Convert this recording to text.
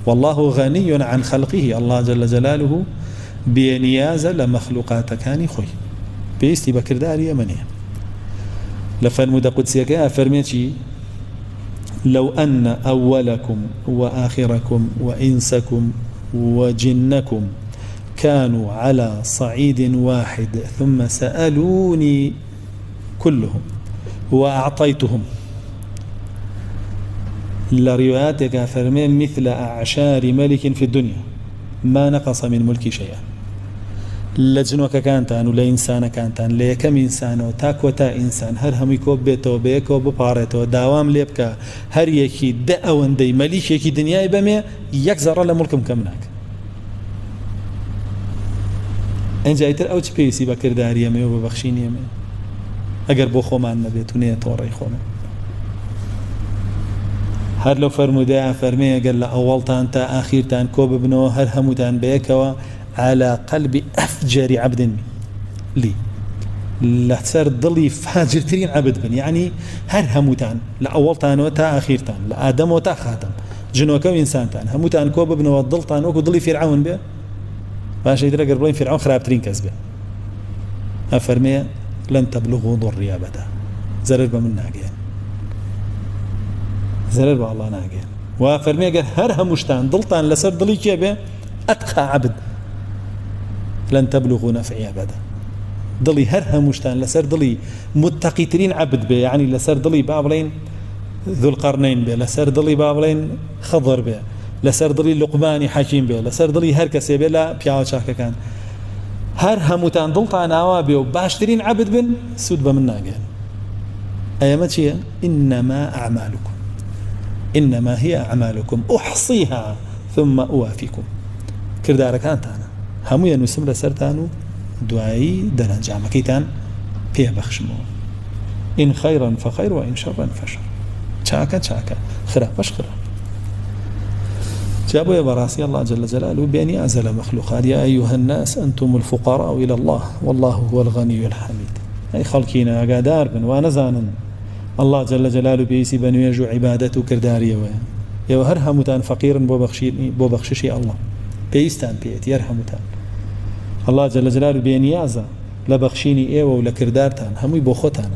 والله غني عن خلقه. الله جل جلاله بنياز لمخلوقات كان خوي بيستي بكرداري منيه لفرمود قدسيك فرميتي لو أن أولكم وآخركم وإنسكم وجنكم كانوا على صعيد واحد ثم سألوني كلهم وأعطيتهم لرواياتك فرمين مثل أعشار ملك في الدنيا ما نقص من ملكي شيئا. لجنوك كانتان ولا إنسان كانتان ليكم إنسان وتاكوتا إنسان هر همي كوب بيتو بيكو ببارتو داوام ليبكا هر يكي دأوان دي مليك يكي دنياي بمي يكزر لملكم كمناك انجا يتر اوش بيسي بكرداري يمي وببخشين يمي اگر بو خومان نبيتوني طوري خومان هر لو فرمودا فرمي قال لا اولتان تا اخيرتان كوب ابنو هر هموتان بيكوا على قلب افجر عبد لي لا تسر ضلي فاجر ترين عبد بن يعني هر هموتان لا اولتان وتا اخيرتان لا ادم وتا خاتم جنوك وانسان تان هموتان كوب ابنو ضلتان وكو ضلي فرعون به باش يدرك قربين فرعون خرابترين كسبه افرمي لن تبلغوا ضري ابدا زرر بمن ناقين زرر بالله ناقين وافرمي قال هر همشتان ضلتان لسر ضلي كيبه اتقى عبد لن تبلغوا نفعي ابدا ضلي هر همشتان لسر ضلي متقيترين عبد به يعني لسر ضلي بابلين ذو القرنين به لسر ضلي بابلين خضر به لسر ضلي لقماني حكيم به لسر ضلي هر كسي به لا بياو شاكا كان هر هموتان ضلتان اوابي وباشترين عبد بن سود بمن ناقين ايامتي انما اعمالكم انما هي اعمالكم احصيها ثم اوافيكم كردارك انت انا همو ينسم لسرتانو دعائي دنجام كيتان فيه بخشمو ان خيرا فخير وان شرا فشر شاكا خير باش خير جابوا يا براسي الله جل جلاله بأن يعزل مخلوقات يا أيها الناس أنتم الفقراء إلى الله والله هو الغني الحميد أي خلقينا قادار بن ونزانا الله جل جلاله بيسي بن يجو عبادته كردارية يا هرهمتان فقيرا بوبخششي الله بيستان بيت يرحمتان الله جل جلاله بأن يعزل لبخشيني إيوه ولكردارتان همي بوخوتان